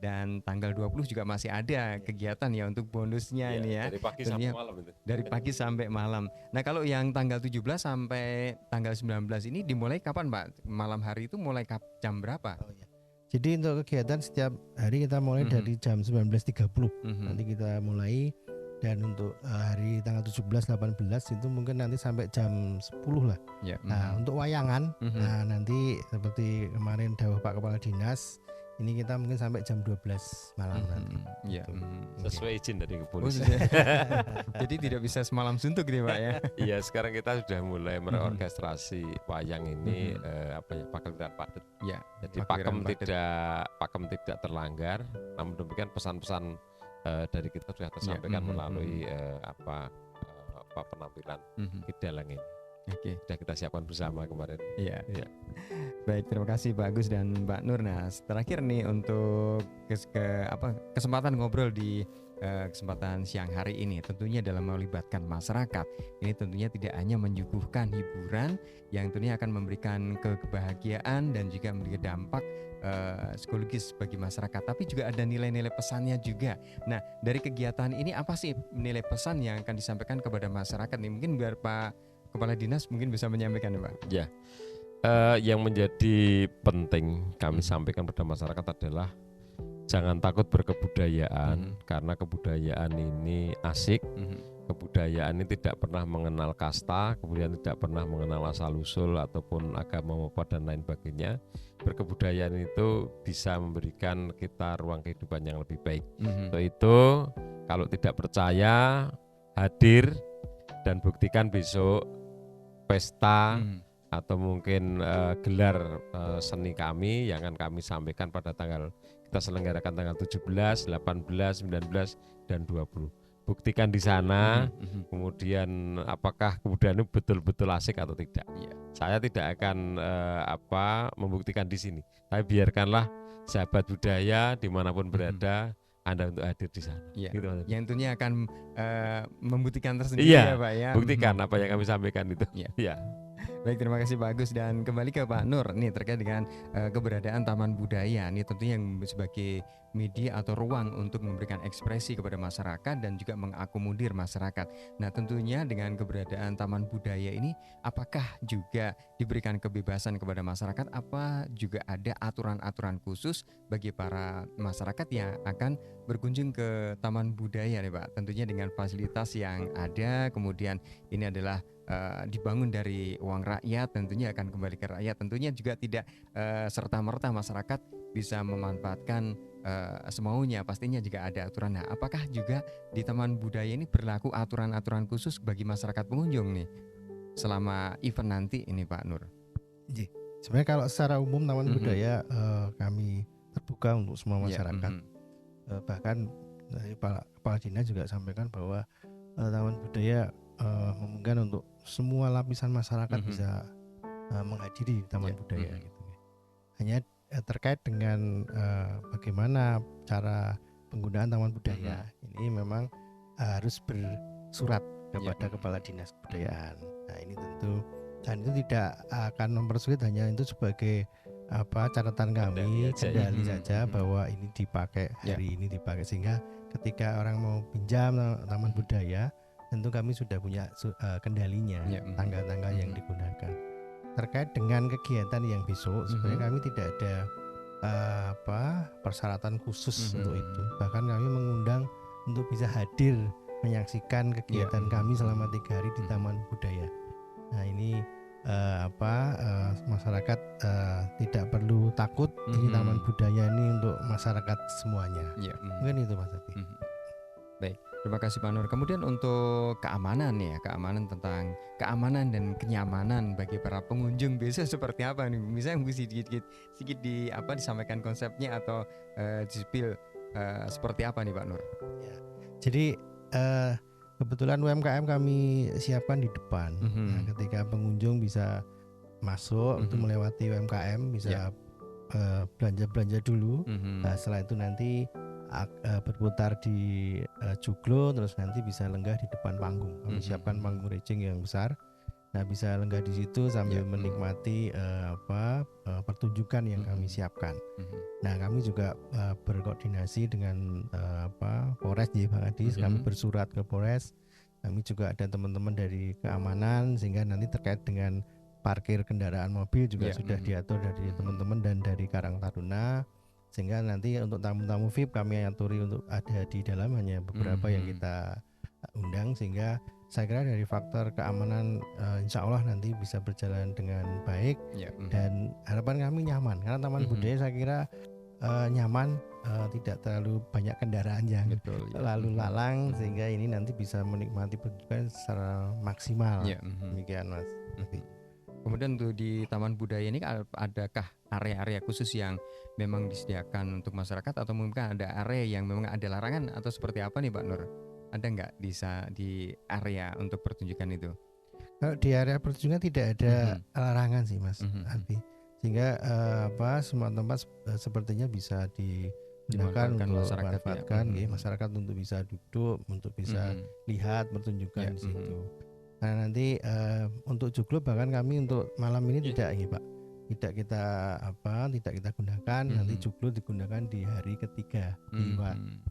dan tanggal 20 juga masih ada kegiatan ya untuk bonusnya ini ya. Dari pagi sampai malam itu. Dari pagi sampai malam. Nah, kalau yang tanggal 17 sampai tanggal 19 ini dimulai kapan Pak? Malam hari itu mulai jam berapa? Jadi untuk kegiatan setiap hari kita mulai dari jam 19.30. Nanti kita mulai, dan untuk hari tanggal 17, 18 itu mungkin nanti sampai jam 10 lah. Nah, untuk wayangan, nah nanti seperti kemarin dawuh Pak Kepala Dinas, ini kita mungkin sampai jam 12 malam nanti. Sesuai izin dari kepolisian. Jadi tidak bisa semalam suntuk nih Pak ya. Iya, sekarang kita sudah mulai merorkestrasi wayang ini pakem dan padet. Jadi pakem tidak terlanggar, namun demikian pesan-pesan dari kita sudah tersampaikan melalui penampilan Mhm. Kidalang ini. Oke. Sudah kita siapkan bersama kemarin. Iya. Iya. Baik, terima kasih Pak Agus dan Mbak Nur. Nah, terakhir nih untuk kesempatan ngobrol di kesempatan siang hari ini, tentunya dalam melibatkan masyarakat. Ini tentunya tidak hanya menyuguhkan hiburan yang tentunya akan memberikan kebahagiaan dan juga memberikan dampak psikologis bagi masyarakat, tapi juga ada nilai-nilai pesannya juga. Nah, dari kegiatan ini apa sih nilai pesan yang akan disampaikan kepada masyarakat nih? Mungkin biar Pak Kepala Dinas mungkin bisa menyampaikan, Pak. Ya, yang menjadi penting kami sampaikan pada masyarakat adalah jangan takut berkebudayaan, karena kebudayaan ini asik. Kebudayaan ini tidak pernah mengenal kasta, kemudian tidak pernah mengenal asal-usul ataupun agama dan lain sebagainya. Berkebudayaan itu bisa memberikan kita ruang kehidupan yang lebih baik. Untuk itu, kalau tidak percaya, hadir dan buktikan besok pesta atau mungkin gelar seni kami yang akan kami sampaikan pada kita selenggarakan tanggal 17, 18, 19 dan 20. Buktikan di sana, kemudian apakah kebudayaan itu betul-betul asik atau tidak. Saya tidak akan membuktikan di sini, tapi biarkanlah sahabat budaya dimanapun berada Anda untuk hadir di sana. Gitu. Yang tentunya akan membuktikan tersendiri ya Pak ya. Buktikan apa yang kami sampaikan itu. Iya. Baik, terima kasih Pak Agus, dan kembali ke Pak Nur nih terkait dengan keberadaan Taman Budaya nih, tentunya yang sebagai media atau ruang untuk memberikan ekspresi kepada masyarakat dan juga mengakomodir masyarakat. Nah, tentunya dengan keberadaan Taman Budaya ini apakah juga diberikan kebebasan kepada masyarakat, apa juga ada aturan-aturan khusus bagi para masyarakat yang akan berkunjung ke Taman Budaya nih Pak? Tentunya dengan fasilitas yang ada, kemudian ini adalah dibangun dari uang rakyat, tentunya akan kembali ke rakyat. Tentunya juga tidak serta-merta masyarakat bisa memanfaatkan semaunya, pastinya juga ada aturan. Nah, apakah juga di Taman Budaya ini berlaku aturan-aturan khusus bagi masyarakat pengunjung nih selama event nanti ini Pak Nur? Sebenarnya kalau secara umum Taman Budaya kami terbuka untuk semua masyarakat. Bahkan dari Kepala Dinas juga sampaikan bahwa Taman Budaya memungkinkan untuk semua lapisan masyarakat bisa menghadiri Taman Budaya gitu. Hanya terkait dengan bagaimana cara penggunaan Taman Budaya ini memang harus bersurat kepada Kepala Dinas Kebudayaan. Nah, ini tentu, dan itu tidak akan mempersulit, hanya itu sebagai catatan kami, kendali saja bahwa ini dipakai hari ini dipakai, sehingga ketika orang mau pinjam Taman Budaya tentu kami sudah punya kendalinya, tanggal-tanggal yang digunakan. Terkait dengan kegiatan yang besok, sebenarnya kami tidak ada persyaratan khusus untuk itu. Bahkan kami mengundang untuk bisa hadir menyaksikan kegiatan kami selama 3 hari di Taman Budaya. Nah, ini masyarakat tidak perlu takut, ini Taman Budaya ini untuk masyarakat semuanya. Mungkin itu Mas Abi. Baik, terima kasih Pak Nur. Kemudian untuk keamanan ya, tentang keamanan dan kenyamanan bagi para pengunjung biasanya seperti apa nih? Misalnya mungkin sedikit disampaikan konsepnya atau di-spill seperti apa nih Pak Nur? Ya, jadi kebetulan UMKM kami siapkan di depan. Nah, ketika pengunjung bisa masuk itu melewati UMKM, bisa belanja dulu. Nah, setelah itu nanti berputar di joglo, terus nanti bisa lenggah di depan panggung. Kami siapkan panggung rejing yang besar. Nah, bisa lenggah di situ sambil menikmati pertunjukan yang kami siapkan. Nah, kami juga berkoordinasi dengan Polres di Bang Adis. Kami bersurat ke Polres. Kami juga ada teman-teman dari keamanan, sehingga nanti terkait dengan parkir kendaraan mobil juga sudah diatur dari teman-teman dan dari Karang Taruna. Sehingga nanti untuk tamu-tamu VIP kami aturi untuk ada di dalam, hanya beberapa yang kita undang, sehingga saya kira dari faktor keamanan insya Allah nanti bisa berjalan dengan baik. Dan harapan kami nyaman, karena Taman Budaya saya kira nyaman, tidak terlalu banyak kendaraan yang lalu lalang, sehingga ini nanti bisa menikmati pertunjukan secara maksimal. Demikian Mas. Kemudian untuk di Taman Budaya ini adakah area-area khusus yang memang disediakan untuk masyarakat, atau mungkin ada area yang memang ada larangan, atau seperti apa nih Pak Nur? ada nggak di area untuk pertunjukan itu? Kalau di area pertunjukan tidak ada larangan sih Mas Albi, sehingga semua tempat sepertinya bisa digunakan untuk manfaatkan masyarakat untuk bisa duduk, untuk bisa lihat pertunjukan di situ. Nah nanti untuk joglo bahkan kami untuk malam ini tidak ini Pak, tidak kita gunakan. Nanti joglo digunakan di hari ketiga di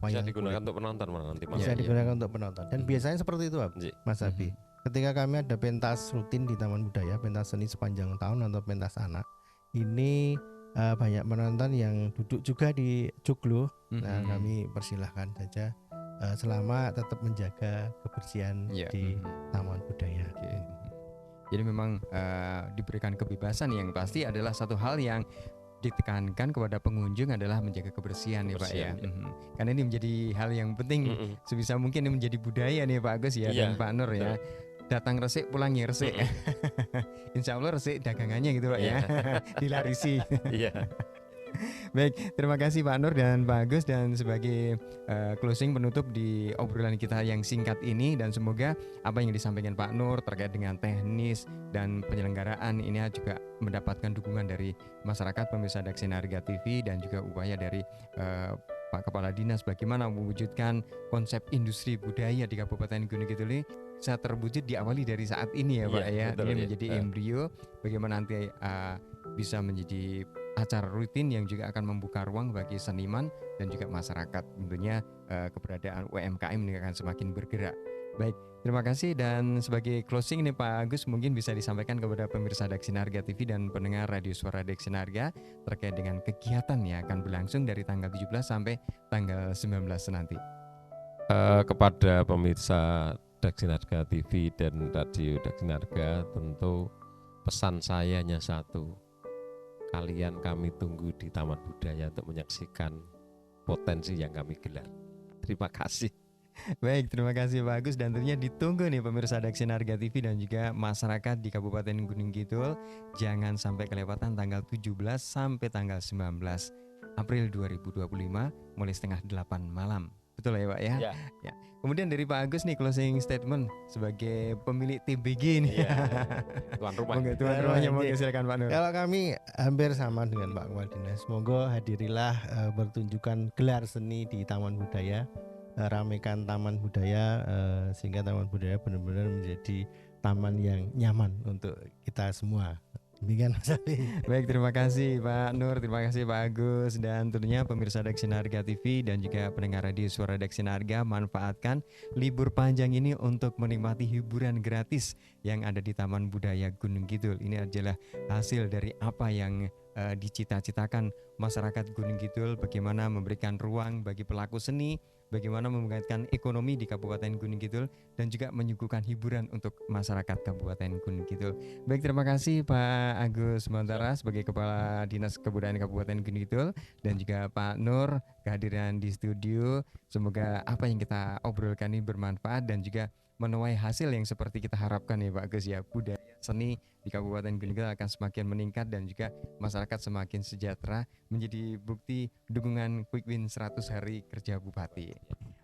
bisa digunakan untuk penonton nanti bisa digunakan untuk penonton dan biasanya seperti itu Mas Abi. Ketika kami ada pentas rutin di Taman Budaya, pentas seni sepanjang tahun atau pentas anak, ini banyak penonton yang duduk juga di joglo. Nah kami persilahkan saja selama tetap menjaga kebersihan di Taman Budaya. Jadi memang diberikan kebebasan, yang pasti adalah satu hal yang ditekankan kepada pengunjung adalah menjaga kebersihan ya Pak ya. Karena ini menjadi hal yang penting, sebisa mungkin ini menjadi budaya nih Pak Agus ya dan Pak Nur ya. Datang resik pulangnya resik. Insya Allah resik dagangannya gitu Pak ya. Dilarisi. Baik, terima kasih Pak Nur dan Pak Agus, dan sebagai closing penutup di obrolan kita yang singkat ini, dan semoga apa yang disampaikan Pak Nur terkait dengan teknis dan penyelenggaraan ini juga mendapatkan dukungan dari masyarakat pemirsa Daksinarga TV, dan juga upaya dari Pak Kepala Dinas bagaimana mewujudkan konsep industri budaya di Kabupaten Gunung Kidul ini bisa terwujud diawali dari saat ini ya Pak ya. Betul, ini menjadi embrio bagaimana nanti bisa menjadi acara rutin yang juga akan membuka ruang bagi seniman dan juga masyarakat. Tentunya keberadaan UMKM ini akan semakin bergerak. Baik, terima kasih, dan sebagai closing ini Pak Agus mungkin bisa disampaikan kepada pemirsa Daksinarga TV dan pendengar Radio Suara Daksinarga terkait dengan kegiatan yang akan berlangsung dari tanggal 17 sampai tanggal 19 nanti. Kepada pemirsa Daksinarga TV dan Radio Daksinarga, tentu pesan saya hanya satu. Kalian kami tunggu di Taman Budaya untuk menyaksikan potensi yang kami gelar. Terima kasih. Baik, terima kasih Pak Agus, dan tentunya ditunggu nih pemirsa Daksinarga TV dan juga masyarakat di Kabupaten Gunung Kidul. Jangan sampai kelewatan tanggal 17 sampai tanggal 19 April 2025 mulai setengah 8 malam. Betul ya Pak ya? Ya. Kemudian dari Pak Agus nih closing statement sebagai pemilik TBG nih. Tuan rumah. Tuan rumahnya, mau silakan Pak Nur. Kalau kami hampir sama dengan Pak Kepala Dinas. Monggo hadirilah pertunjukan gelar seni di Taman Budaya. Ramekan Taman Budaya sehingga Taman Budaya benar-benar menjadi taman yang nyaman untuk kita semua. Demikian Mas Ali. Baik, terima kasih Pak Nur, terima kasih Pak Agus, dan tentunya pemirsa Daksinarga TV dan juga pendengar Radio Suara Daksinarga, manfaatkan libur panjang ini untuk menikmati hiburan gratis yang ada di Taman Budaya Gunung Kidul. Ini adalah hasil dari apa yang dicita-citakan masyarakat Gunung Kidul, bagaimana memberikan ruang bagi pelaku seni, bagaimana mengangkat ekonomi di Kabupaten Gunung Kidul, dan juga menyuguhkan hiburan untuk masyarakat Kabupaten Gunung Kidul. Baik, terima kasih Pak Agus Montara sebagai Kepala Dinas Kebudayaan Kabupaten Gunung Kidul, dan juga Pak Nur kehadiran di studio. Semoga apa yang kita obrolkan ini bermanfaat dan juga menuai hasil yang seperti kita harapkan ya Pak Agus ya. Budaya seni di Kabupaten Gunung Kidul akan semakin meningkat dan juga masyarakat semakin sejahtera, menjadi bukti dukungan Quick Win 100 hari kerja Bupati.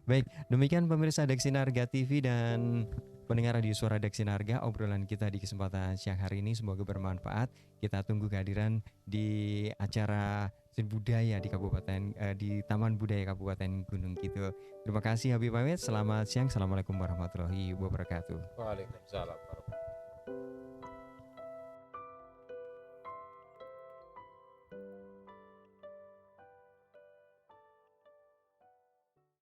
Baik, demikian pemirsa Daksinarga TV dan pendengar Radio Suara Daksinarga, obrolan kita di kesempatan siang hari ini semoga bermanfaat. Kita tunggu kehadiran di acara seni budaya di di Taman Budaya Kabupaten Gunung Kidul. Terima kasih, Habib pamit. Selamat siang. Assalamualaikum warahmatullahi wabarakatuh. Waalaikumsalam warahmatullahi wabarakatuh.